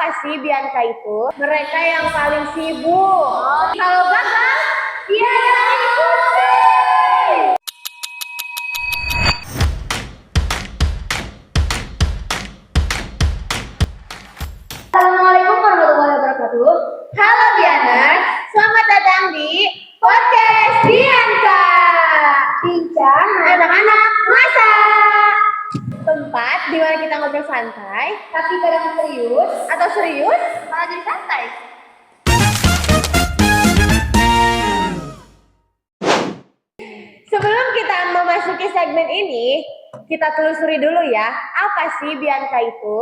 Apa sih Bianca itu? Mereka yang paling sibuk. Kalau gagal, dia yang dikunci. Assalamualaikum warahmatullahi wabarakatuh. Halo Bianers, selamat datang di podcast Bianca. Bincang anak-anak masa. Tempat di mana kita ngobrol santai, tapi kadang serius, atau serius malah jadi santai. Sebelum kita memasuki segmen ini, kita telusuri dulu ya, apa sih Bianca itu?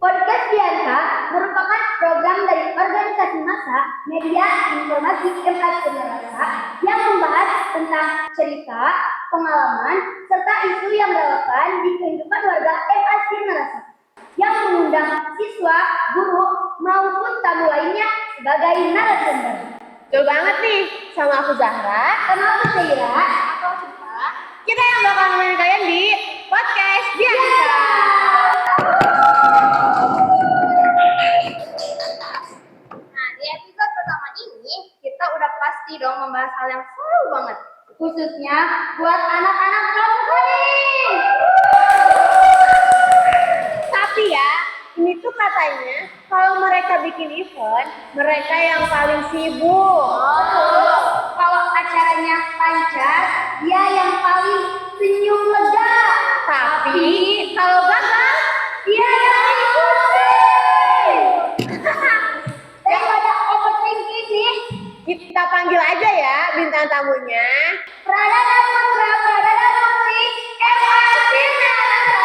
Podcast Bianca merupakan program dari organisasi massa media informasi MA Sirnarasa yang membahas tentang cerita, pengalaman, serta isu yang relevan di kehidupan warga MA Sirnarasa yang mengundang siswa, guru, maupun tamu lainnya sebagai narasumber. Betul banget nih, sama aku Zahra, sama aku Zaira, aku Siva. Kita yang bakal nemenin kalian di podcast Bianca. Kita udah pasti dong membahas hal yang seru banget, khususnya buat anak-anak trampolin. Tapi ya, ini tuh katanya kalau mereka bikin event, mereka yang paling sibuk. Kalau acaranya lancar, dia yang paling senyum lega. Tapi kalau gagal, dia yang dikunci. Daripada overthinking nih, kita panggil aja ya bintang tamunya. Pradana Putra, Pradana Putri, MA Sirnarasa.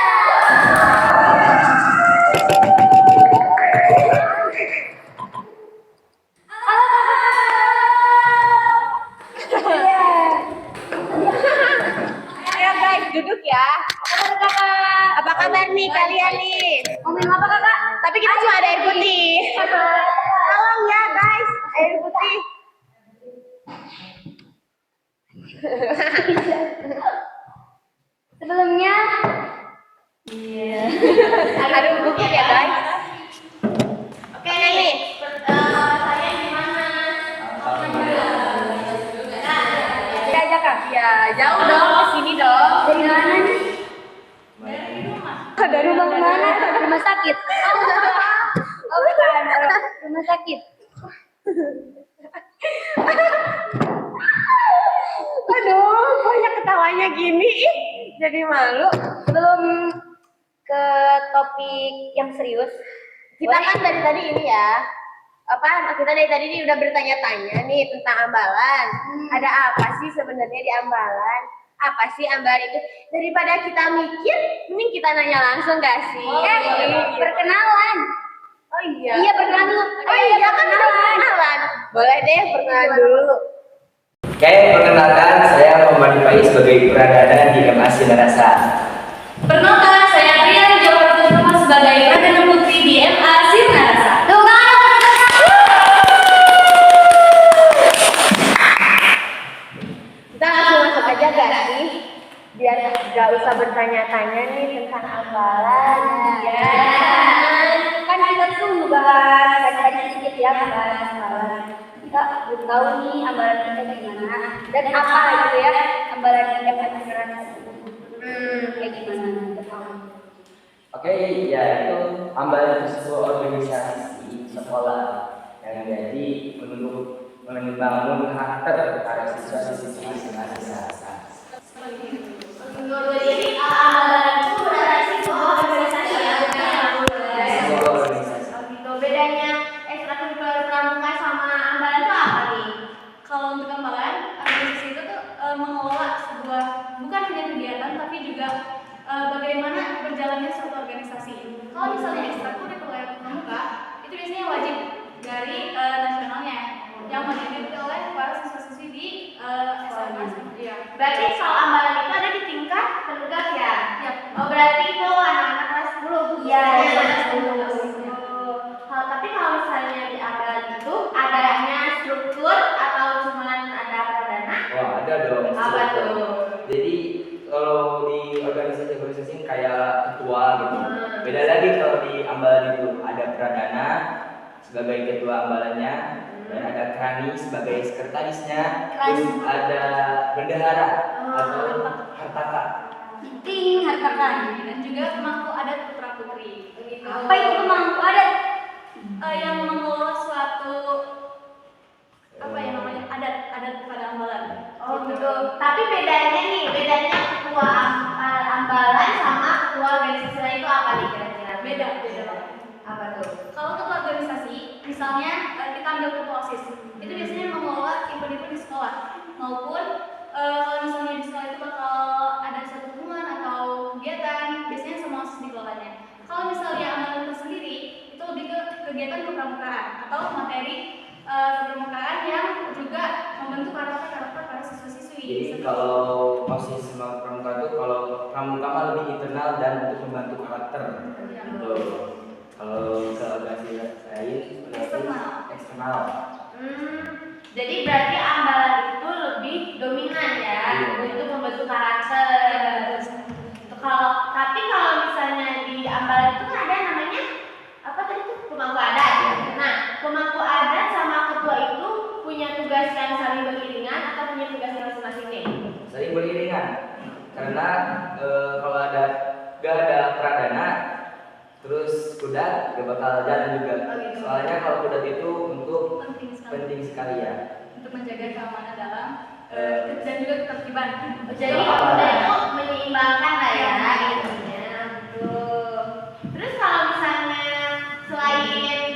Ayo guys, duduk ya. Apa kabar nih kalian nih? Mau minum apa kakak? Tapi kita cuma ada air putih. Tolong ya guys, air putih. Sebelumnya ada buku ya guys. Oke nih, saya gimana? Kita aja kak? Ya jauh dong, kesini dong. Dari mana nih? Dari rumah. Dari rumah mana? Rumah sakit. Oh bukan, rumah sakit. Aduh, banyak ketawanya gini, jadi malu. Sebelum ke topik yang serius, kita kan dari tadi ini ya, kita dari tadi ini udah bertanya-tanya nih tentang ambalan. Ada apa sih sebenarnya di ambalan? Apa sih ambalan itu? Daripada kita mikir, mending kita nanya langsung gak sih? Perkenalan. Oh iya. Iya perkenalan dulu. Oh iya kan perkenalan. Boleh deh perkenalan dulu. Oke, perkenalkan saya Muhammad Faiz sebagai Pradana di MA Sirnarasa. Perkenalkan, saya Priya Jawa Putri sebagai Pradana Putri di MA Sirnarasa. Kita langsung masuk aja gak sih? Biar gak usah bertanya-tanya nih tentang ambalan. Ya. Kan kita tuh bahas tadi sedikit ya bahas ambalan. Kita belum tahu nih ambalan kita gimana dan apa gitu ya ambalan kita pacaran. Kayak gimana? Oke, ya itu ambalan sebuah organisasi sekolah yang jadi untuk membangun karakter para siswa-siswi Sirnarasa. Jadi ambalan itu berarti sebuah organisasi yang bedanya ekstrakurikuler pramuka sama ambalan itu apa nih? Kalau untuk ambalan, organisasi itu tuh mengelola sebuah bukan hanya kegiatan tapi juga bagaimana berjalannya suatu organisasi. Kalau misalnya ekstrakurikuler pramuka itu biasanya wajib dari nasionalnya yang diikuti oleh para siswa-siswi di SMA. Iya. Berarti soal ambalan itu ada di tingkat penugas ya? Iya. Oh berarti itu anak-anak kelas 10. Iya. Tapi kalau misalnya di ambalan itu adanya struktur atau cuman ada pradana? Wah, ada dong. Apa tuh? Jadi kalau di organisasi-organisasi kayak ketua gitu. Beda lagi kalau di ambalan itu ada pradana sebagai ketua ambalannya, dan ada krani sebagai sekretarisnya, terus ada bendahara atau hartaka. Ting hartakan. Dan juga pemangku adat putra putri. Begitu. Apa itu pemangku adat? Yang mengelola suatu apa ya namanya adat pada ambalan. Oh gitu. Tapi bedanya ketua ambalan sama ketua organisasi lain itu apa nih kira-kira? Beda banget. Apa tuh? Kalau ketua organisasi, misalnya kita ambil ketua OSIS, itu biasanya mengelola event-event di sekolah, maupun kalau misalnya di sekolah itu bakal ada satu hubungan atau kegiatan, biasanya semua OSIS dikelolanya. Kalau misalnya ambalan itu sendiri, itu lebih ke kegiatan kepramukaan atau materi kepramukaan yang juga membentuk karakter para siswa-siswi. Jadi kalau OSIS sama pramuka itu kalau pramuka mah lebih internal dan untuk membantu karakter. Gitu. Kalau ke organisasi lain eksternal. Jadi berarti ambalan itu lebih dominan ya untuk membentuk karakter. Tapi kalau misalnya di ambalan itu kan ada namanya apa tadi tuh pemangku adat. Nah, pemangku adat sama ketua itu punya tugas yang saling beriringan atau punya tugas masing-masing nih? Saling beriringan. Karena kalau gak ada pradana, terus kuda gak bakal jalan juga. Soalnya kalau kuda itu untuk penting sekali ya. Untuk menjaga keamanan dalam dan juga ketertiban. Jadi kuda itu menyeimbangkan lah ya intinya. Tuh. Terus kalau misalnya selain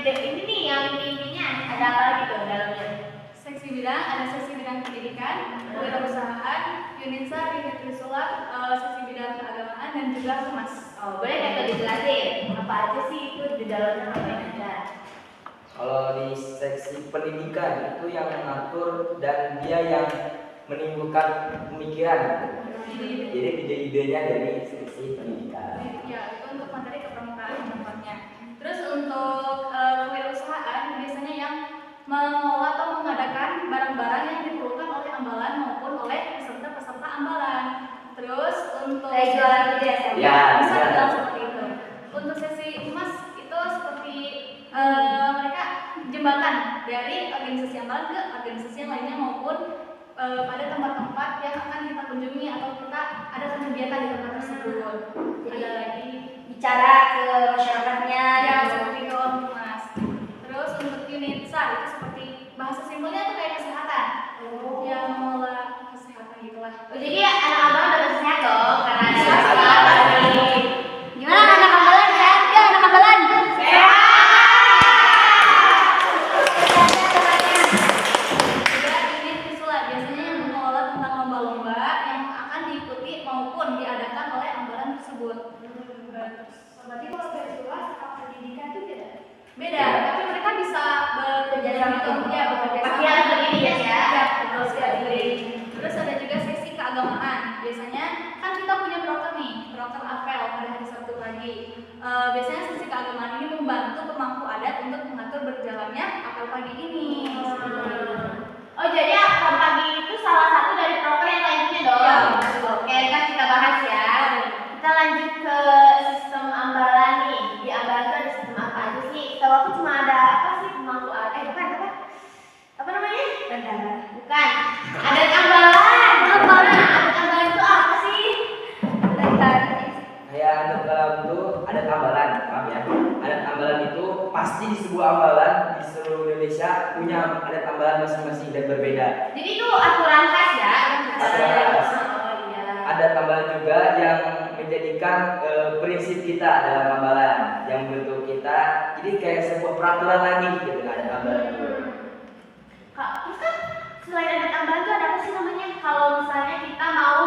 ini nih yang intinya ada apa lagi tuh dalamnya? Seksi bidang, ada seksi bidang pendidikan, kewirausahaan, Yuninsa, unit Trisula, seksi bidang keagamaan dan juga humas. Oh, boleh nggak dijelasin apa aja sih itu di dalamnya apa yang ada? Kalau di seksi pendidikan itu yang mengatur dan dia yang menimbulkan pemikiran. Jadi ide-idenya dari seksi pendidikan. Ya, itu untuk materi kepramukaan contohnya. Terus untuk kewirausahaan biasanya yang mengelola atau mengadakan barang-barang yang diperlukan oleh ambalan maupun oleh peserta-peserta ambalan. Terus untuk jualan gitu ya, bisa bisa. dibilang seperti itu. Untuk sesi humas itu seperti mereka jembatan dari organisasi ambalan ke organisasi yang lainnya maupun pada tempat-tempat yang akan kita kunjungi atau kita ada kegiatan di tempat tersebut. Ada lagi Bicara ke masyarakatnya. ya seperti ke humas. Terus untuk unit SAR itu seperti bahasa simpelnya itu kayak kesehatan. Yang mengelola kesehatan gitulah. Oh, jadi anak abang udah sehat dong karena ada Sehat. masalah. Gimana anak ambalan? Sehat nggak anak ambalan? Juga unit Trisula biasanya yang mengelola tentang lomba-lomba yang akan diikuti maupun diadakan oleh ambalan tersebut. Berarti kalau Trisula sama pendidikan itu beda? Beda, tapi mereka bisa bekerja sama ya bekerja sama. Pasti harus beriringan ya. Ya, betul sekali. Terus ada juga sesi keagamaan. Biasanya kan kita punya proker nih, proker apel pada hari Sabtu pagi. Biasanya sesi keagamaan ini membantu pemangku adat untuk mengatur berjalannya apel pagi ini. Oh jadi apel pagi itu salah satu dari proker yang lainnya dong. Ya. Oke, kan kita bahas ya. Kita lanjut ke sistem ambalan nih. Di ambalan itu ada sistem apa aja sih? Tahu aku cuma ada apa sih pemangku adat? Bukan apa? Apa namanya? Bukan. Adat ambalan. Adat ambalan itu apa sih? Kayak adat dalam itu adat ambalan, paham ya? Adat ambalan itu pasti di sebuah ambalan di seluruh Indonesia punya adat ambalan masing-masing dan berbeda. Jadi itu aturan khas ya? Aturan khas. Oh iya. Ada tambahan juga yang menjadikan prinsip kita dalam ambalan yang bentuk kita, jadi kayak sebuah peraturan lagi gitu ada ambalan itu. Kak, terus kan selain adat ambalan itu ada apa sih namanya? Kalau misalnya kita mau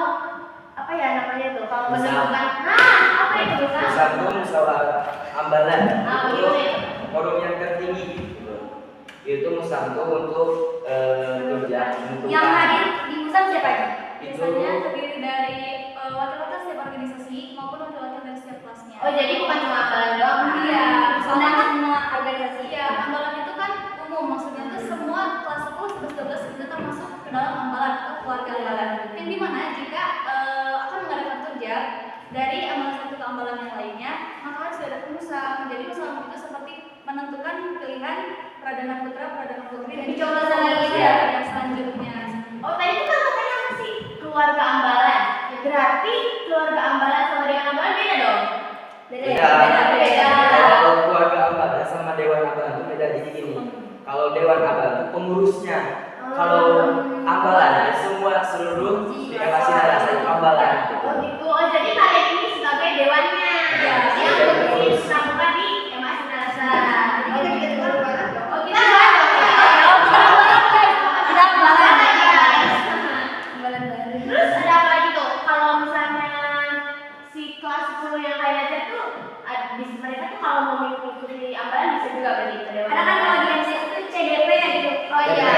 apa ya namanya tuh? Kalau Musab. menentukan, nah apa itu musab? Musab itu musyawarah ambalan Ah, itu begitu. forum yang tertinggi gitu. Itu musab itu untuk kerja menentukan. Yang hadir di Musab siapa aja? Itu Biasanya terdiri dari wakil-wakil setiap organisasi maupun wakil-wakil dari setiap kelasnya. Oh jadi bukan cuma ambalan doang? Iya. Soalnya kan semua organisasi. Iya, ambalan itu kan umum, maksudnya itu semua kelas 10, 11, 12 itu termasuk ke dalam ambalan atau keluarga ambalan. Yang dimana jika akan mengadakan kerja dari ambalan satu ke ambalan yang lainnya, maka harus ada pemusam. Jadi pemusam itu seperti menentukan pilihan pradana putra, pradana putri dan Dicoba selanjutnya. yang selanjutnya. Oh, tadi itu kan katanya apa sih? Keluarga ambalan. Berarti keluarga ambalan sama dewan ambalan beda dong? Beda. Beda. Kalau keluarga ambalan sama dewan ambalan itu beda. Jadi gini, kalau dewan ambalan itu pengurusnya. Kalau ambalan ya semua seluruh masih rasa itu ambalan. Oh gitu. Oh, jadi kalian ini sebagai dewannya. Iya. Yang berfungsi pramuka di MAS Sinarasa. Oh, kita keluarga. Oh, kita dewan dong. Kita ambalan. Ambalan baru. Terus ada apa lagi tuh? Kalau misalnya si kelas 10 yang kayak aja tuh, mereka tuh kalau mau mengikuti ambalan bisa juga berarti ke dewan. Karena kan kalau di MCS itu CDP ya gitu. Oh iya.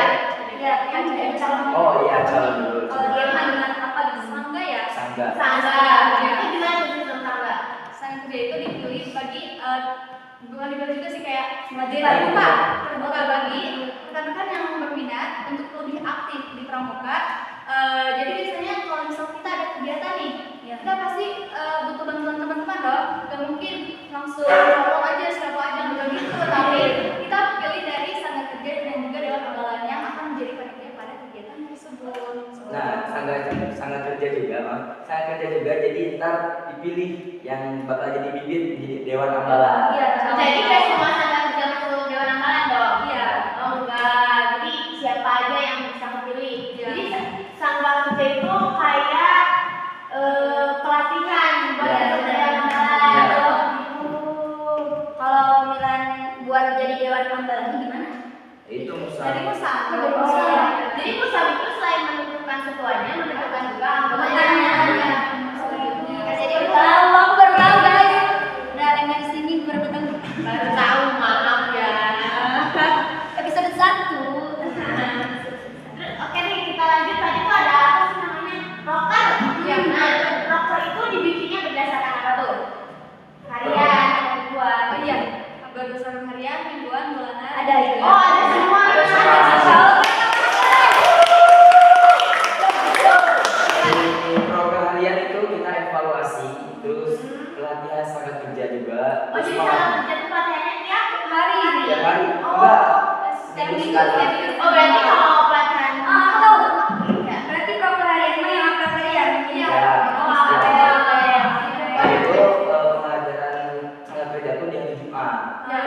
Iya, kan calon. Oh iya, calon dulu. Kalau dia mantan apa gitu. Sangga ya? Sangga. Sangga. Itu gimana tuh sistem sangga? Sangga kerja itu dipilih bagi bukan dipilih juga sih kayak Terbuka. terbuka bagi rekan-rekan yang berminat untuk lebih aktif di pramuka. Jadi biasanya kalau misal kita ada kegiatan nih, kita pasti butuh bantuan teman-teman dong. Gak mungkin langsung follow aja siapa aja enggak gitu, tapi kita pilih dari sangga kerja dan juga dewan ambalan yang akan menjadi panitia pada kegiatan tersebut. Nah, sangga kerja juga, Bang. Sangga kerja juga jadi ntar dipilih yang bakal jadi bibit menjadi dewan ambalan. Iya, Jadi kayak semua sangga kerja masuk dewan ambalan dong? Iya. Oh enggak, jadi siapa aja yang bisa kepilih. Iya. Jadi sangga kerja itu kayak pelatihan buat Iya. masuk dewan ambalan. Iya. Oh gitu. Kalau pemilihan buat jadi dewan ambalan itu gimana? Itu Dari musang. musang. Jadi pusat itu selain menentukan ketuanya, menentukan juga Makanya. anggotanya. Selanjutnya. Jadi aku baru tahu guys. Udah emang di sini baru tahu. Baru tahu, maaf ya. Episode 1. Oke nih, kita lanjut. Tadi tuh ada apa sih namanya? Rocker. Iya. Nah, rocker itu dibikinnya berdasarkan apa tuh? Harian, mingguan. Oh iya, berdasarkan harian, mingguan, bulanan. Ada ya. Oh, ada semua. Ada semua. Di program harian itu kita evaluasi, terus pelatihan sangga kerja juga. Oh, Terus jadi malam. salah kerja tuh pelatihannya tiap Hari. Tiap hari. Oh. Enggak. Setiap Minggu minggu, sekali. setiap minggu. Oh, berarti kalau pelatihan Aku tahu. Iya. Berarti proper harian mah yang akan harian. Iya. Ya. Oh, Ya. oke, oke. Nah, itu pelajaran sangga kerja itu di hari Jumat. Ya,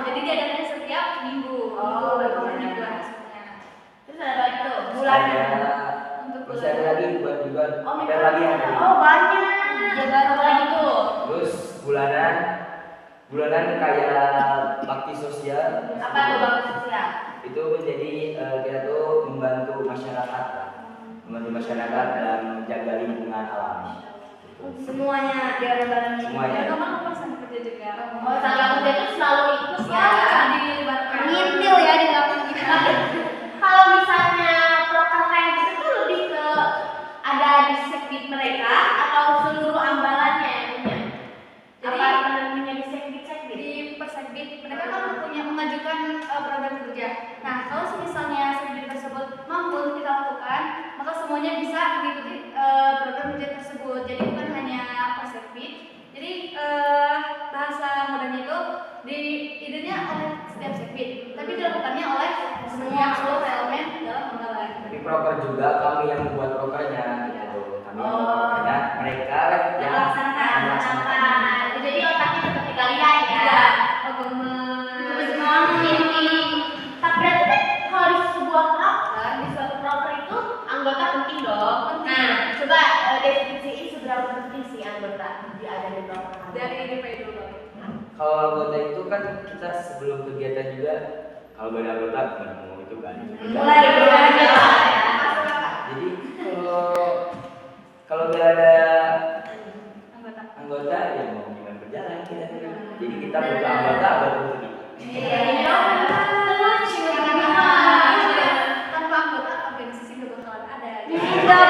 jadi diadakannya setiap minggu. Oh, Untuk betul. mingguan maksudnya. Terus ada apa lagi tuh? Bulanan. Ada Untuk masih ada lagi buat juga. Oh, Ada lagi yang ada. Oh, banyak. Ya, baru Apa lagi tuh? Terus bulanan kayak bakti sosial. Apa tuh bakti sosial? Itu menjadi kita tuh membantu masyarakat lah. Membantu masyarakat dalam menjaga lingkungan alam. semuanya dewan ambalan. Semuanya. Ya, kamu apa sangga kerja juga? Oh, sangga kerja itu selalu ikut ya. Dilibatkan. Ngintil ya di belakang kita. Tapi kalau misalnya proker kayak gitu tuh lebih ke ada di sekbid mereka atau seluruh ambalannya yang punya? Jadi- Apa penemunya di sekbid? Di persekbid mereka kan punya mengajukan program kerja. Nah, kalau misalnya sekbid tersebut mampu untuk kita lakukan, maka semuanya bisa mengikuti program kerja tersebut. Jadi bukan hanya persekbid. Jadi bahasa mudahnya itu di idenya oleh setiap sekbid, tapi dilakukannya oleh semua seluruh elemen dalam ambalan. Tapi proker juga kami yang membuat prokernya gitu. Kami yang membuat Oh. prokernya, mereka yang Melaksanakan. Jadi otaknya tetap di kalian ya. Ya, Tapi berarti kan kalau di sebuah proker, di suatu proker itu anggota penting dong. Nah, coba definisiin seberapa penting sih anggota ada di proker. dari DPI dulu. Kalau anggota itu kan kita sebelum kegiatan juga kalau gak ada anggota gimana mau itu kan. Mulai ya. Jadi kalau gak ada Anggota. anggota ya mau gimana berjalan kita. Jadi kita butuh anggota untuk kita. Tanpa anggota organisasi nggak bakalan ada. Enggak,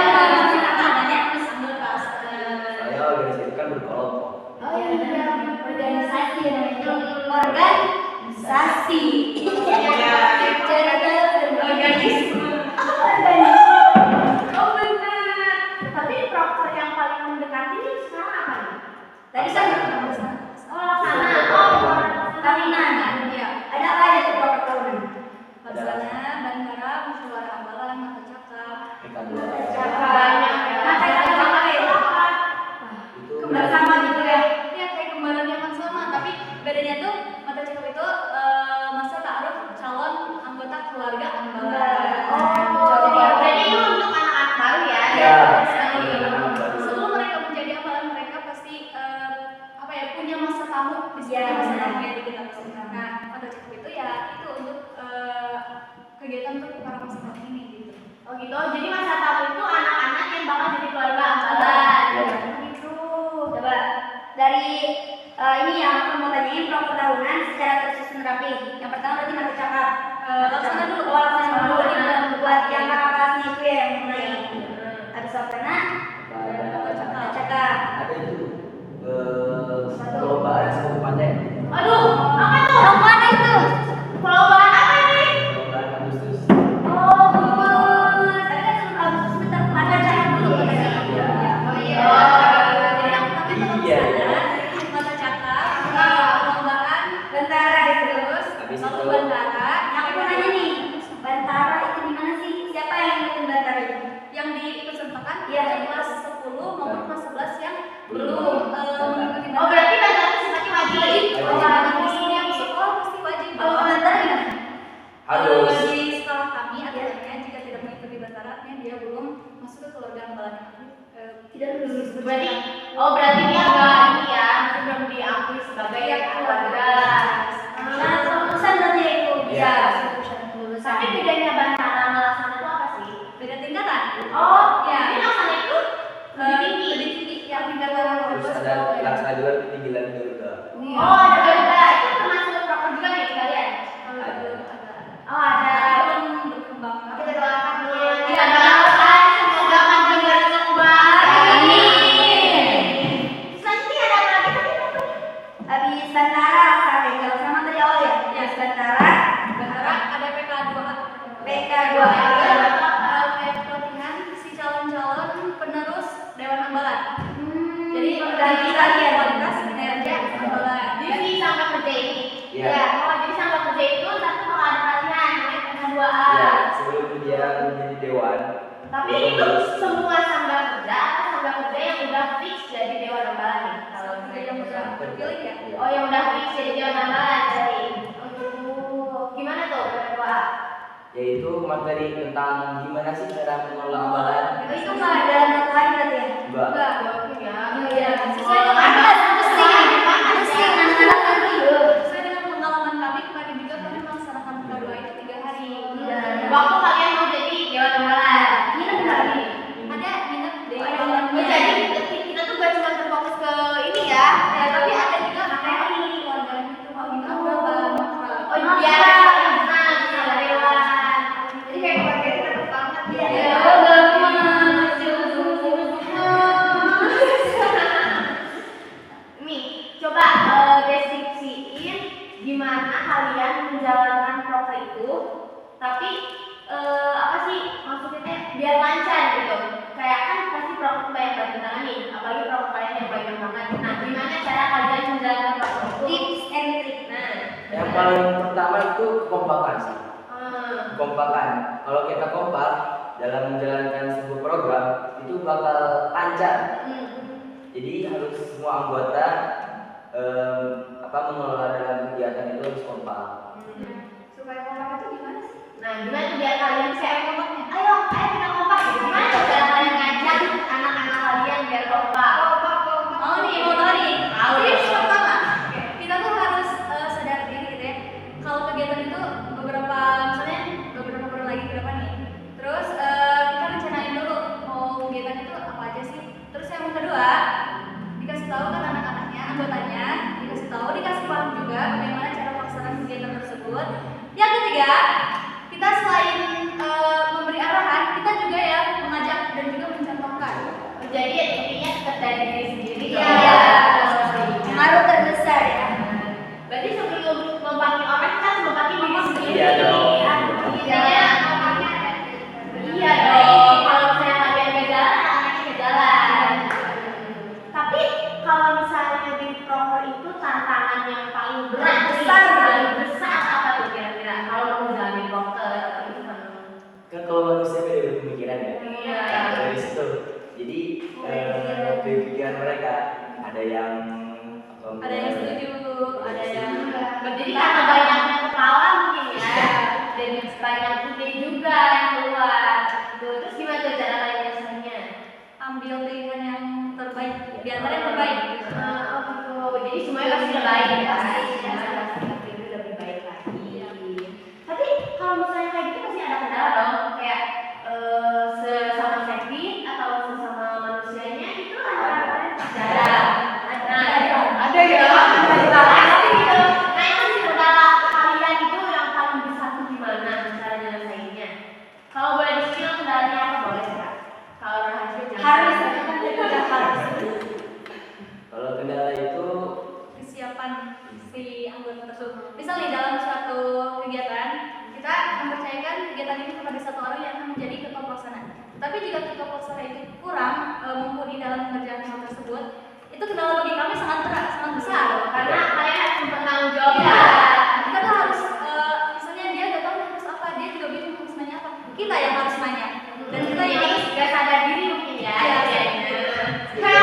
Saya organisasi itu kan berkelompok. Oh iya, organisasi ya namanya. Organisasi. Oh benar. Tapi proker yang paling mendekati ini sekarang apa nih? Tadi tamu di sini Iya, masa benar. tamu yang kita pesan. Nah, foto cakep itu ya itu untuk kegiatan untuk para masa tamu ini gitu. Oh gitu. Jadi masa tamu itu anak-anak yang bakal jadi keluarga ambalan. Iya. Gitu. Coba dari ini yang aku mau tanyain proker tahunan secara tersusun rapi. Yang pertama berarti mata cakap. Laksana dulu. Oh, laksana dulu. Laksana Ini dulu. buat yang kakak kelasnya itu ya yang mulai. Habis laksana, mata cakap. Ada itu perlombaan kabupaten, Aduh, apa tuh? Yang mana itu? Perlombaan apa ini? perlombaan Agustus. Oh, bagus. Tapi kan sebelum Agustus bentar mata cakap dulu. Iya. Oh iya. Jadi yang pertama itu Iya. laksana, mata cakap, perlombaan, Bantara itu. terus Habis lalu itu- bandara. Yang aku mau nanya nih, Bantara itu di mana sih? Siapa yang ngikutin Bantara itu? Yang diikutsertakan Iya. dari kelas 10 maupun kelas 11 yang belum mengikuti Oh berarti bandara sifatnya wajib. Oh, di setiap sekolah pasti wajib. Kalau Bantara gimana? Harus. Di sekolah kami aturannya jika tidak mengikuti bandara artinya dia belum masuk ke keluarga ambalan. Tidak lulus. Berarti, oh berarti dia enggak ini ya, masih belum diakui sebagai keluarga. Nah, kelulusan berarti itu bisa. Iya. Kelulusan. Tapi bedanya bandara sama laksana itu apa sih? Beda tingkatan. Oh, ya. jadi laksana itu lebih tinggi. Lebih tinggi yang tingkatan Terus ada laksana juga tinggi lagi Garuda. Oh ada Garuda, itu termasuk proker juga nih kalian? Oh ada. belum berkembang. Kita doakan dulu. Kita doakan semoga makin berkembang. Amin. Selanjutnya ada apa lagi tadi? Habis Bantara sampai kalau sama tadi awal ya. Habis Bantara, Bandara ada PK 2A. PK 2A. Pelatihan si calon-calon penerus Dewan Ambalan. Jadi Jadi ganti lagi ya kualitas kinerja ambalan. Jadi sangka kerja ini. Iya. Ya. Oh jadi sangka kerja itu satu bakal ada pelatihan namanya PK2A. Ya, sebelum dia menjadi dewan. Tapi itu semua sangga kerja atau sangga kerja yang udah fix jadi dewan ambalan nih? Kalau Kalau yang udah terpilih ya. Oh yang udah fix jadi dewan ambalan jadi. Oh gimana tuh PK2A? Yaitu materi tentang gimana sih cara mengelola ambalan. Itu nggak dalam satu hari berarti ya? Enggak. Ya. Iya. Sesuai Oh, dengan mesti anak-anak nanti. sesuai dengan pengalaman kami kemarin juga kami melaksanakan PK 2A itu 3 hari. Waktu kalian mau jadi dewan ambalan. Ini benar nih. Ada minat deh. Oh, jadi kita tuh gak cuma terfokus ke ini ya, Ya, tapi ada juga materi keluarga itu mau kita berapa. oh biar sama dewan. Jadi kayak keluarga kita dapat banget ya. Iya. Nih, coba deskripsiin gimana kalian menjalankan proker itu, tapi apa sih maksudnya teh biar lancar gitu. Kayak kan pasti proker tuh banyak banget tangan nih, apalagi proker kalian yang banyak banget. Nah, gimana cara kalian menjalankan proker itu? Tips and trick. Nah, Yang paling pertama itu kekompakan sih. Kekompakan. Kalau kita kompak dalam menjalankan sebuah program itu bakal lancar. Jadi harus semua anggota mengelola dalam kegiatan itu harus kompak. Supaya kompak itu gimana sih? Nah, gimana tuh biar kalian share kompaknya? Ayo kita kompak gitu. Gimana tuh cara kalian ngajak anak-anak kalian biar kompak? Mau nih, mau tahu nih. Tips pertama, kita tuh harus sadar diri gitu ya. Kalau kegiatan itu misalnya beberapa bulan lagi ke depan nih. Terus kita rencanain dulu mau kegiatan itu apa aja sih. Terus yang kedua, dikasih tahu kan anak-anaknya, anggotanya, dikasih tahu, dikasih paham juga bagaimana cara pelaksanaan kegiatan tersebut. Yang ketiga, kita selain memberi arahan, kita juga ya mengajak dan juga mencontohkan. Jadi intinya tetap dari diri sendiri. Iya. Pengaruh terbesar ya. Berarti sebelum ngompakin orang kan ngompakin diri sendiri. Iya dong. Intinya iya dong. Kalau misalnya kalian gak jalan, anak-anaknya gak jalan. Tapi kalau misalnya di proker itu tantangan yang paling berat, paling besar apa tuh kira-kira? Kalau mau menjalani proker itu kan? Kan kalau manusia beda pemikiran ya. Iya. Dari situ. Jadi dari pikiran mereka ada yang Ada yang setuju, ada yang Jadi karena banyaknya kepala mungkin ya, dan banyak ide juga yang keluar. Tuh, terus gimana tuh cara kalian biasanya? ambil pilihan yang terbaik di antara yang terbaik. Oh gitu. Jadi semuanya pasti peran si anggota tersebut. Misal nih dalam suatu kegiatan kita mempercayakan kegiatan ini kepada satu orang yang akan menjadi ketua pelaksana. Tapi jika ketua pelaksana itu kurang mumpuni dalam mengerjakan hal tersebut, itu kendala bagi kami sangat berat, sangat besar. Karena kalian harus bertanggung jawab. Iya, kita tuh harus misalnya dia nggak tahu harus apa, dia juga bingung harus nanya apa. Kita yang harus nanya. Dan kita yang harus Gak sadar diri mungkin ya. Iya, jadinya. iya.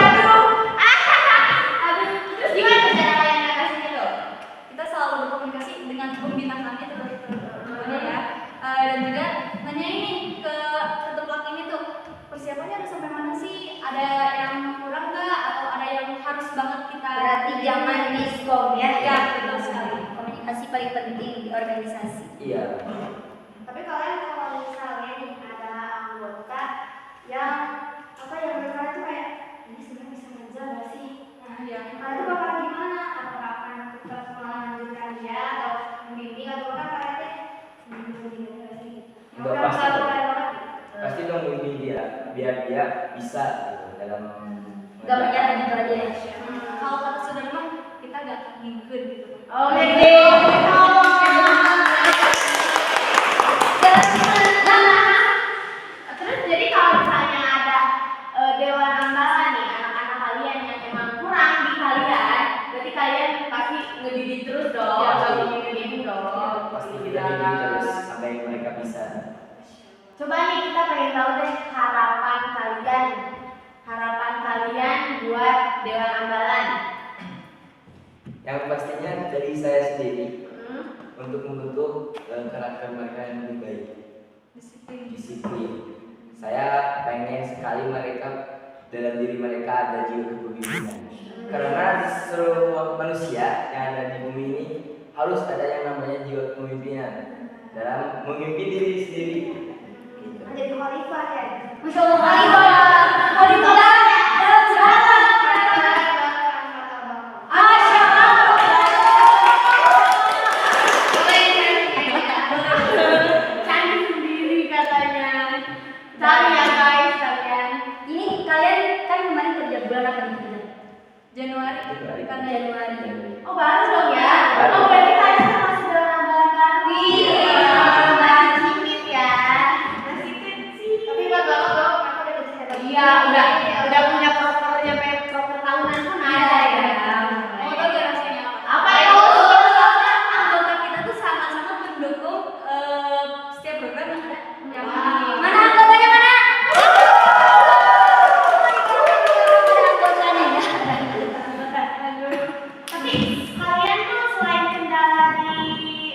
Aduh. Terus gimana tuh cara kalian ngatasinya tuh? kita selalu berkomunikasi dengan pembina kami terus ya. Dan juga nanya ini ke satu plak ini tuh persiapannya udah sampai mana sih, ada yang kurang nggak atau ada yang harus banget kita Berarti jangan miskom ya. Ya, betul sekali. Komunikasi paling penting di organisasi. Iya. Tapi kalian kalau misalnya nih ada anggota yang apa yang mereka tuh kayak ini sebenarnya bisa kerja nggak sih? Nah, ya. Nah itu bakal gimana? Apakah akan tetap melanjutkan dia atau membimbing atau kan kalian membimbing nggak sih? Nggak Udah pasti. kalau kalian banget. Pasti dong bimbing dia biar dia bisa gitu dalam Gak menyerah gitu aja ya. Kalau kata saudara mah kita gak ngikut gitu. Oh, jadi terus jadi kalau misalnya ada dewan ambalan nih anak-anak kalian yang emang kurang di kalian, berarti kalian pasti ngedidik terus dong, Ya, nggak pasti. mungkin ngedidik dong. pasti kita bimbing terus sampai mereka bisa. Coba nih kita pengen tahu deh harapan kalian buat dewan ambalan. Yang pastinya dari saya sendiri Hmm? untuk membentuk karakter mereka yang lebih baik. Disiplin. Saya pengen sekali mereka dalam diri mereka ada jiwa kepemimpinan. Karena seluruh manusia yang ada di bumi ini harus ada yang namanya jiwa kepemimpinan dalam memimpin diri sendiri. Gitu. Menjadi khalifah ya. Masya Allah, khalifah. Khalifah. Cari sendiri katanya. Cari ya guys kalian. Ini kalian kan kemarin kerja bulan apa nih kerja? Januari karena Januari. Oh baru dong ya. Baru. Oh berarti kalian kan masih dalam ambalan baru. Iya. Masih sedikit ya. Masih kecil. Tapi buat bapak dong, aku udah kesehatan. Iya udah punya propernya proper tahunan pun ada ya. mau tau gak rasanya apa? Apa itu? Anggota kita tuh sangat-sangat mendukung setiap program yang ada. Yang Mana anggotanya mana? Anggotanya ya. Tapi kalian tuh selain kendala di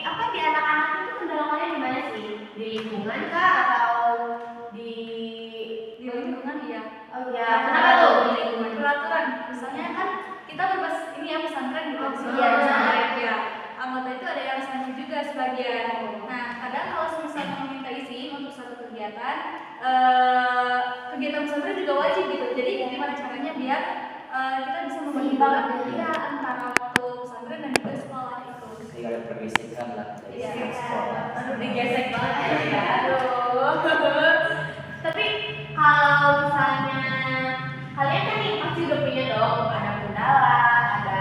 apa di anak-anak itu kendala kalian di mana sih? Di lingkungan kah atau di di lingkungan iya. oh ya kenapa tuh? Di lingkungan peraturan. Misalnya kan kita berbasis ini ya pesantren gitu. Iya, pesantren. Ya. Anggota itu ada yang santri juga sebagian. Nah, kadang kalau misalnya meminta izin untuk satu kegiatan, kegiatan pesantren juga wajib gitu. Jadi gimana caranya biar kita bisa Seimbang. ya antara waktu pesantren dan juga sekolah itu. Jadi ada pergesekan lah dari Iya. setiap sekolah. Aduh digesek banget ya. Aduh. Tapi kalau misalnya kalian kan nih pasti udah punya dong ada kendala, ada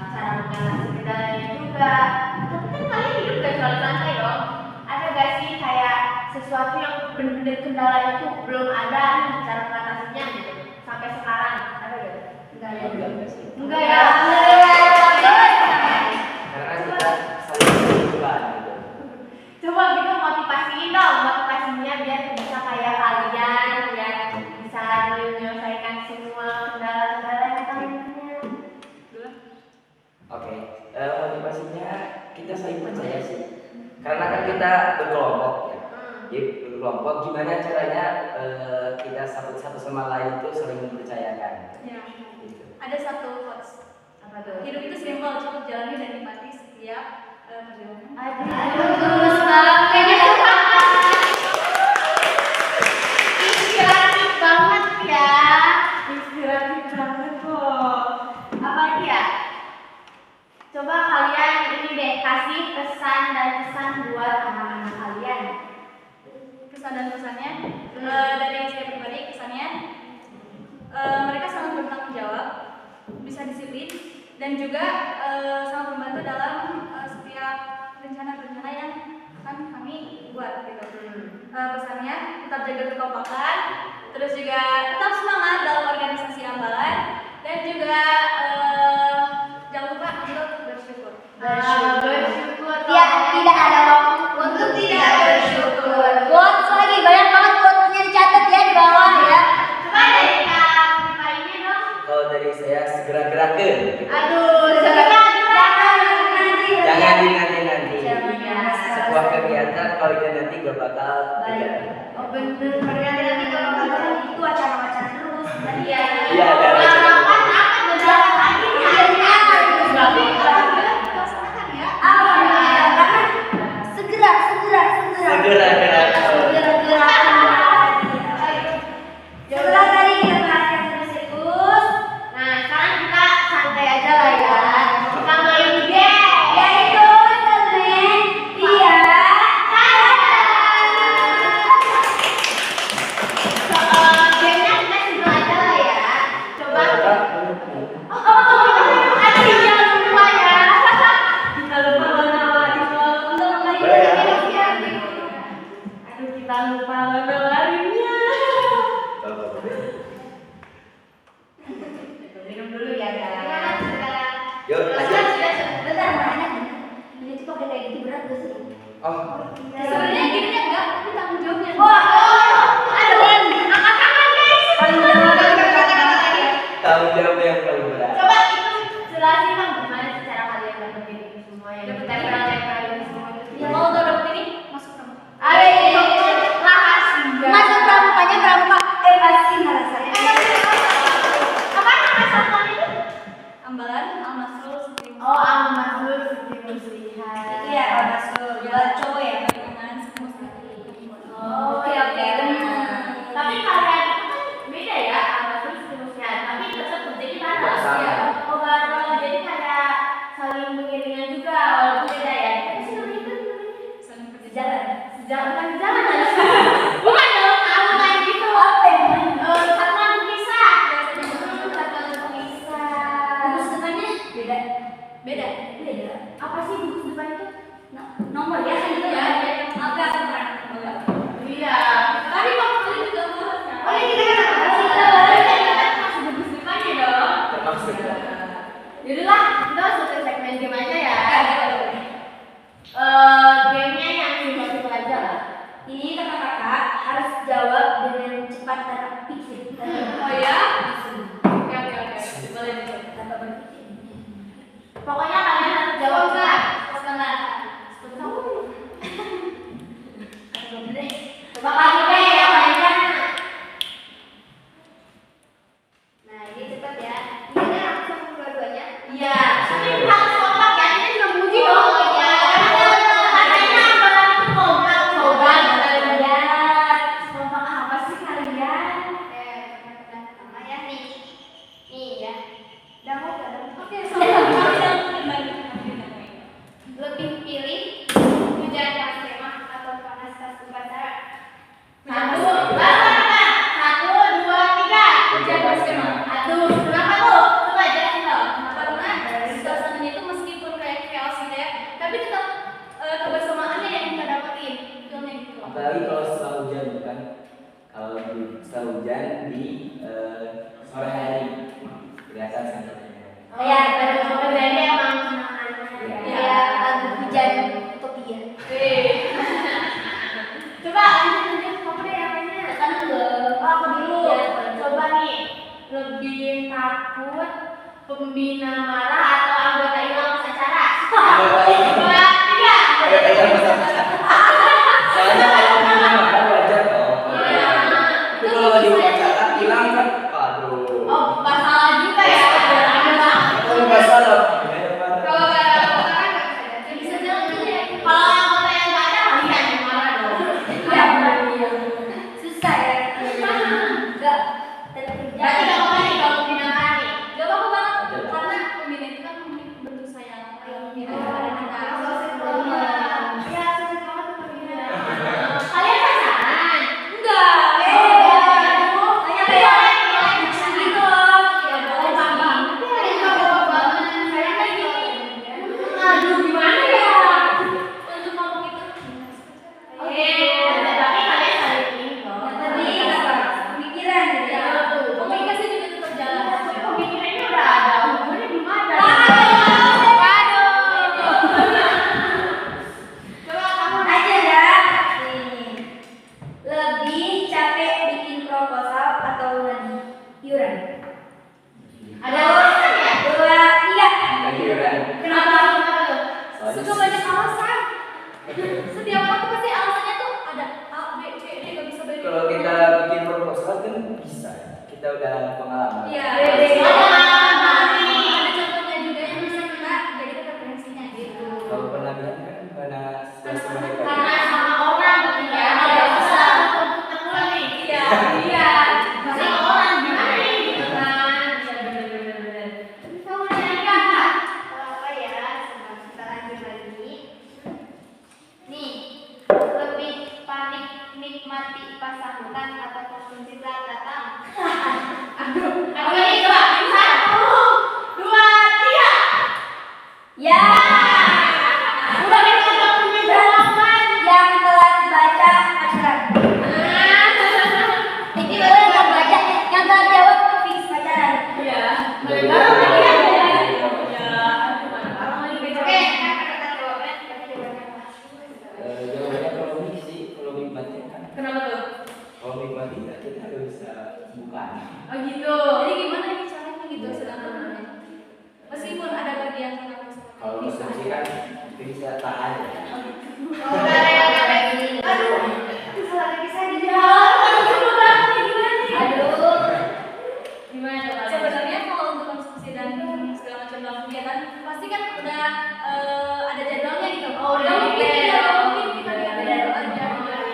cara mengatasi kendalanya juga. Tapi kan kalian hidup gak selalu santai dong. Ada gak sih kayak sesuatu yang bener-bener kendalanya tuh belum ada nih cara mengatasinya gitu sampai sekarang ada gak? Enggak sih. Enggak ya. Karena kita saling berubah gitu. Coba gitu motivasiin dong, motivasinya biar bisa kayak kalian ya bisa menyelesaikan semua kendala-kendala yang kalian punya. Oke, motivasinya kita saling percaya sih. Karena kan kita berkelompok ya. Jadi berkelompok gimana caranya kita satu sama lain itu saling mempercayakan. Ya. Gitu. Ada satu quotes. Apa tuh? Hidup itu simpel, cukup jalani dan nikmati setiap perjuangan. Aduh, kayaknya suka inspiratif banget ya. Inspiratif banget kok. Apa lagi ya? Coba kalian ini deh kasih pesan dan kesan buat anak-anak kalian. Kesan dan pesannya dari saya pribadi kesannya mereka sangat bertanggung jawab, bisa disiplin dan juga sangat membantu dalam setiap rencana-rencana yang akan kami buat gitu. Pesannya tetap jaga kekompakan, terus juga tetap semangat dalam organisasi Ambalan, dan juga jangan lupa untuk bersyukur. Bersyukur. Tidak ada waktu untuk tidak bersyukur. Quotes lagi banyak banget quotesnya dicatat ya di bawah ya. Coba dari Kak Fifainya dong. Kalau dari saya segera gerakan. Aduh, Jangan dinanti-nanti. Sebuah kegiatan kalau dia nanti gak bakal terjadi. Oh bener, berganti-ganti kalau kalian itu acara-acara terus. Iya. Iya, ada acara. Harapan akan berjalan lagi. Laksanakan ya. Segera. Segera Setelah tadi kita bahas yang serius, Nah, sekarang kita santai aja lah ya. Kita main game. yaitu segmen dia Gamenya kita simple aja lah ya. Coba. Apa? Aduh, jangan lupa ya. Kita lupa nama untuk Aduh, kita lupa larinya. Minum dulu ya, guys. Yuk, lanjut. bentar mana? Ini tuh pakai kayak gitu berat gak sih? Oh, sebenarnya gini enggak, tapi tanggung jawabnya. Aduh, angkat tangan, guys. tanggung jawab yang paling berat. Coba itu jelasin bang gimana sih cara kalian dapetin ini semua yang tempel-tempel ini semua itu. Mau tau dapet ini? Masuk kamu. Ayo, makasih ya. Masuk pramukanya pramuka pasti rasanya. Apa nama satuan itu? Ambalan Al-Masrul Setimus. Oh, Al-Masrul Setimus Lihat. Itu ya Al-Masrul buat cowok ya. Dengan Setimus lagi. Oh, oke. Tapi kalian itu kan beda ya, Al-Masrul Setimus Lihat. Tapi tetap jadi bareng. Sama. Ya. Oh, bareng. Jadi kayak saling mengiringan juga walaupun beda ya. Tapi sih namanya itu Saling sejalan. Bukan jalan. Bukan dong, aku kayak gitu. Apa yang Satuan pemisah. Biasanya Satuan pemisah. Terus depannya beda. beda. Beda. Apa sih buku depan itu? Nomor ya kan itu ya. Maaf ya sekarang. Iya. Tadi kamu tadi juga bahas kan? Oh iya, kita kan masih masih buku depannya dong. Termaksud. Yaudahlah, kita masuk ke segmen game aja ya. Gamenya yang simpel-simpel aja lah. Ini kakak-kakak harus jawab dengan cepat tanpa pikir. Oh ya? Oke. Boleh dicoba. Tanpa berpikir. Pokoknya kalian harus jawab kan. Coba kali deh yang lainnya. Nah ini cepat ya. Ini langsung dua-duanya. Iya, tapi harus kompak ya. Ini juga muji dong. Katanya Ambalan itu kompak. Coba kalian. Kompak apa sih kalian? Pertama ya nih. Nih ya. Udah mau gak? Oke, sama. Lebih pilih hujan pas kemah atau panas pas upacara? Satu, dua, tiga. Hujan pas kemah. Aduh, kenapa tuh? Coba jelasin dong. Karena suasananya itu meskipun kayak chaos gitu ya, tapi tetap kebersamaannya yang kita dapetin. Feelnya gitu. Apalagi kalau setelah hujan kan. Kalau setelah hujan di sore hari kelihatan sangatnya. Ya, Berarti emang semangatnya. ya lagu hujan utopia. Coba lanjut, kamu deh yang lainnya. Kan dulu. Oh, aku dulu. Ya, Coba nih, lebih takut pembina marah atau anggota hilang pas acara? Anggota hilang. Dua, tiga. Soalnya kalau marah wajar dong. Iya. Itu kalau di upacara hilang kan, aduh. Oh, masalah juga ya. Ada banget. Kalau nggak salah, Kalau nggak ada anggota kan nggak bisa jalan. Bisa jalan aja ya. Kalau anggota yang nggak ada, kalian yang marah dong. Iya, susah ya. Enggak. Berarti nggak apa-apa nih kalau pembina marah nih. Gak apa-apa banget, karena pembina itu kan Kalau konsumsi kan bisa tahan ya. Oh, udah ada. Aduh, itu salah lagi saya di Aduh. Gimana tuh kalian? Sebenarnya kalau untuk konsumsi dan segala macam dalam kegiatan pasti kan udah ada jadwalnya gitu. Oh, udah mungkin oke. tidak mungkin kita Udah, bikin udah. jadwal aja.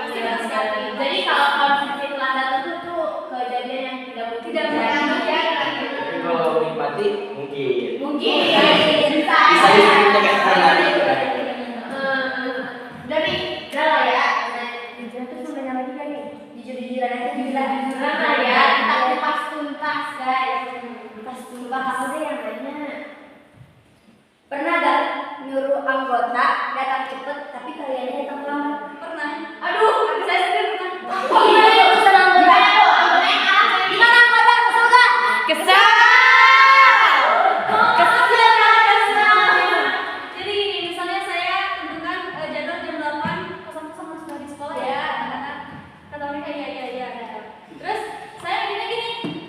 Pasti Iya, harus sekali. jadi kalau konsumsi telah datang tuh kejadian yang tidak mungkin Tidak terjadi. mungkin. Tapi kalau menikmati mungkin. Mungkin Bisa diceritakan karena dari udah lah ya. Jujur tuh sebenarnya lagi kan nih. Jujur-jujuran aja jujuran lah ya. Kita kupas tuntas guys. Kupas tuntas apa deh yang lainnya. Pernah gak nyuruh anggota datang cepet tapi kaliannya datang lambat? Pernah. Aduh, Saya sendiri pernah. Iya, kesel anggota. Gimana anggota? Kesel gak? Kesal. Jadi gini, misalnya saya tentukan jadwal jam 8 kosong-kosong harus sudah di sekolah ya, anak-anak. Kata mereka iya. Terus saya gini,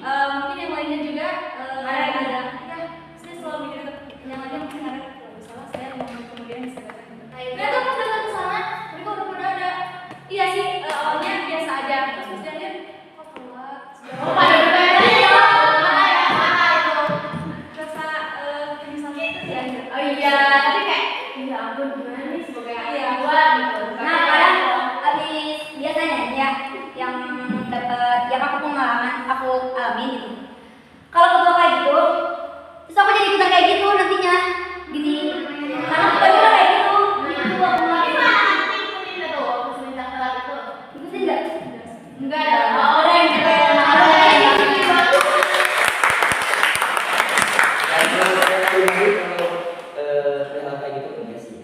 mungkin yang lainnya juga ada. Ya, saya selalu mikir itu. Yang lainnya mungkin ada. Kalau salah saya ngomong kemudian bisa datang. Ternyata pas datang ke sana, mereka udah pada ada. Iya sih, awalnya biasa aja. Terus pas dia kok telat. Oh, pada berbeda ya. Rasa misalnya itu sih ada. Oh iya, tapi kayak ya ampun gimana nih sebagai Iya. tua gitu. Nah, kadang habis biasanya ya yang dapat yang aku pengalaman aku alami gitu. Kalau ketua kayak gitu, terus aku jadi ikutan kayak gitu nantinya. Gini. Karena ketua juga kayak gitu. Itu aku Tapi ngalamin. mana nanti ikutin nggak tuh waktu semenjak telat itu? Ikutin enggak? Enggak ada. Oh, ada yang Dan kalau saya pribadi kalau hal kayak gitu enggak sih.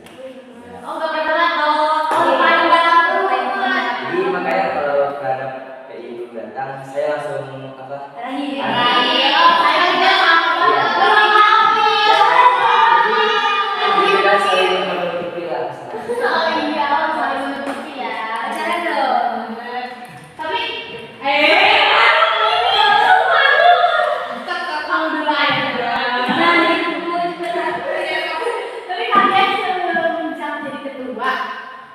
Oh, nggak pernah telat dong. Oh, paling banyak tuh. Jadi makanya kalau terhadap kayak gitu datang, saya langsung apa? Terakhir. Oh, saya juga sama banget. Jadi kita saling menutupi lah. Oh iya, saling menutupi ya. Pacaran dong. Tapi, kamu dulu aja. Nah, itu Tapi kalian sebelum menjam jadi ketua,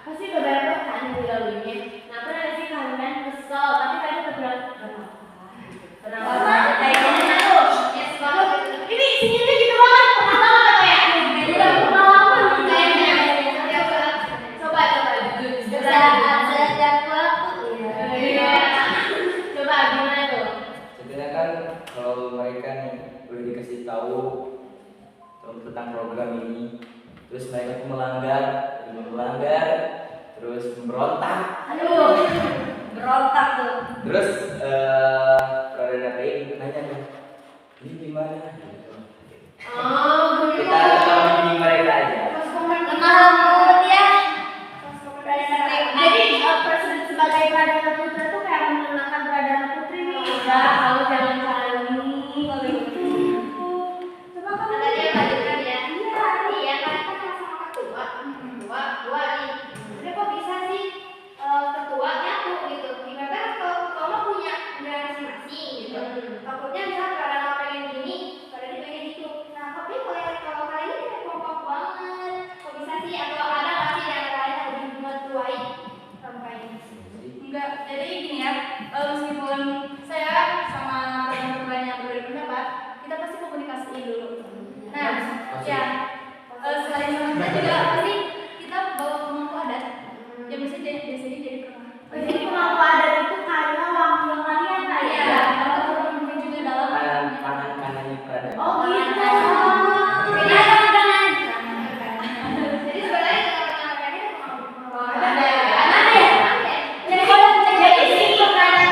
pasti beberapa kan yang dilaluinya. Nah, pernah nggak sih kalian kesel, tapi kalian tetap bilang, "Gak apa-apa." Pernah nggak? Apa? Kayaknya tuh. Yes, banget. Ini isinya gitu banget, pernah banget kayak udah pengalaman kayaknya. Coba jujur. Saat sejak waktu ya. Iya. Coba gimana tuh? Sebenarnya kan kalau mereka nih udah dikasih tahu tentang program ini, terus mereka tuh melanggar, terus memberontak, Aduh. Berontak tuh. terus Pradana PI nanya kan, ini gimana? Gitu. Oh, Kita tetap bimbing mereka aja. Lemah lembut ya. Jadi presiden sebagai pradana putra tuh kayak menenangkan pradana putri nih. Ya, kalau jangan ini. Coba kamu Tadi yang lanjutkan ya. iya kan kita sama ketua, ketua nih. Jadi kok bisa sih ketuanya tuh gitu? Gimana kalau kamu punya masing-masing gitu? Takutnya misalnya pradana pengen gini, pradana pengen gitu. Nah, tapi kalau kalian ini kayak kompak banget, kok bisa sih? Atau ada nggak sih yang lain yang lebih mentuai kamu kayak gitu? Enggak, jadi gini ya, meskipun saya sama teman-teman yang berbeda pendapat, kita pasti komunikasiin dulu. Nah, ya, selain sama kita juga pasti kita bawa pemangku adat, yang biasanya jadi pernah. Jadi pemangku adat itu karena wakil kalian kan ya? Iya, atau mungkin juga dalam Kanannya Pradana. Oh gitu. Jadi ada makanan. Jadi sebenarnya tengah-tengah ini pemangku adat Ada. ya? Ada ya? Jadi kalau cek Jadi si pradana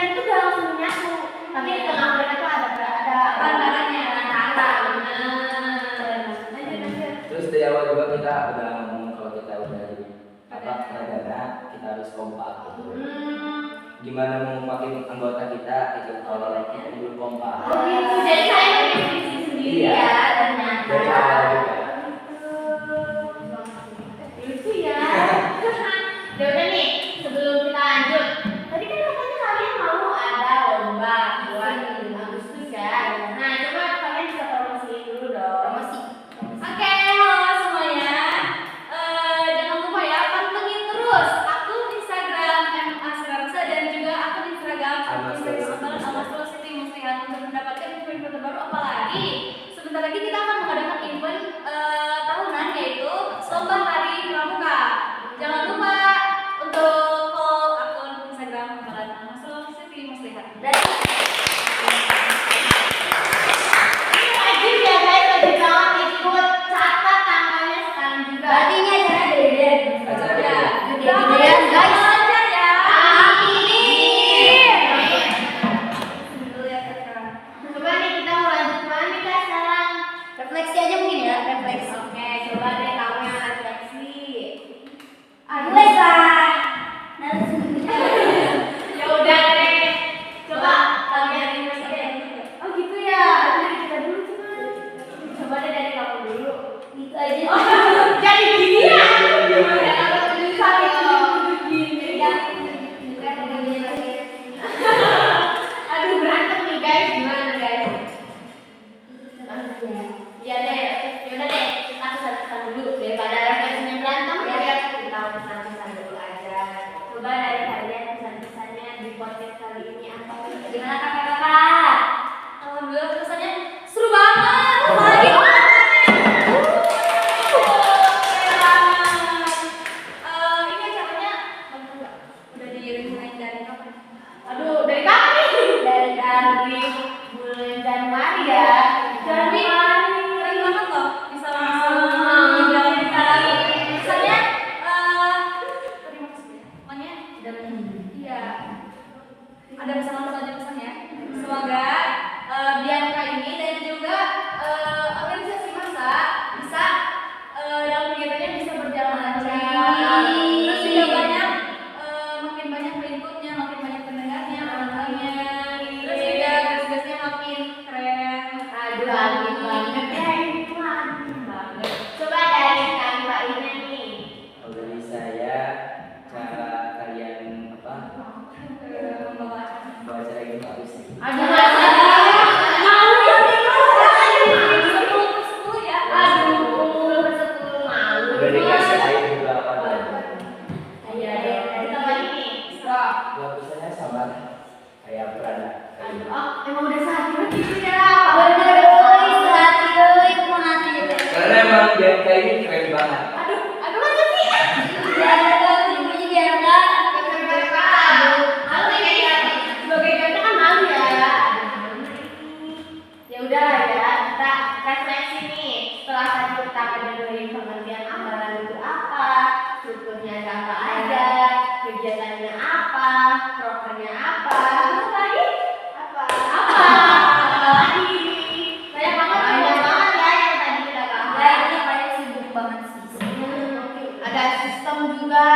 itu gak langsung nyatu, tapi di tengah mereka tuh ada Pantarannya. Terus dari awal juga kita udah ngomong kalau kita udah jadi Pradana, kita harus kompak. Gimana mau ngompakin anggota kita itu kalau kita belum kompak. Oh gitu, jadi saya punya visi sendiri Iya. ya ternyata. Dari awal juga. Lucu ya. Ya udah nih, sebelum kita lanjut, tadi kan katanya kalian mau ada lomba buat Agustus ya. Nah coba kalian bisa promosiin dulu dong. promosi. Oke, halo refleksi. Oke, coba deh kamu yang refleksi. Gue kan narasumber. Ya udah deh. Coba kalian ini. Oh gitu ya. Dari kita dulu coba. Coba deh dari kamu dulu. Gitu aja. Jadi gini ya. Aduh berantem nih guys, gimana guys? Iya deh, yaudah deh, kita pesan-pesan dulu daripada refleksinya berantem ya. Kita pesan-pesan dulu aja. Coba dari kalian pesan-pesannya di podcast kali ini apa? Gimana kakak-kakak? Alhamdulillah pesannya seru banget. Apalagi kemarin. Keren banget. Ini acaranya udah direncanain dari kapan? Aduh, dari kapan nih? Dari bulan Januari ya. Jadi keren banget loh bisa langsung ngejalanin lagi. Misalnya tadi maksudnya, pokoknya iya ada pesan-pesan aja pesannya. Semoga Bianca ini dan juga organisasi masa bisa dalam kegiatannya bisa berjalan lancar. Terus juga banyak makin banyak pengikutnya, makin banyak pendengarnya, penontonnya. Terus juga tugas-tugasnya makin keren. Aduh, amin banget ya itu amin banget. Coba dari kami Pak Ina nih. Kalau dari saya, cara kalian Membawa membawa acara ini bagus sih. Aduh, malu ya sepuluh ya. aduh, bersepuluh malu. Udah dikasih air juga apa? Iya deh, dari tempat ini. Stop. Buat saya sama kayak berada. Aduh, oh, emang udah saatnya begitu ya. Bener, euy, sehati euy, kumaha teh teh. Karena emang Bianca ini keren banget. Aduh, masa sih? Ya, kalau ibunya Bianca. Malu ya, sebagai ganda kan malu ya. Ya udah lah ya, kita refleksi nih. Setelah tadi kita dengerin pengertian ambalan itu apa, strukturnya ada apa aja, kegiatannya apa, prokernya apa, terus lagi apa lagi? Banyak banget ya yang tadi kita bahas. Ya, ini paling sibuk banget sih. Ada sistem juga.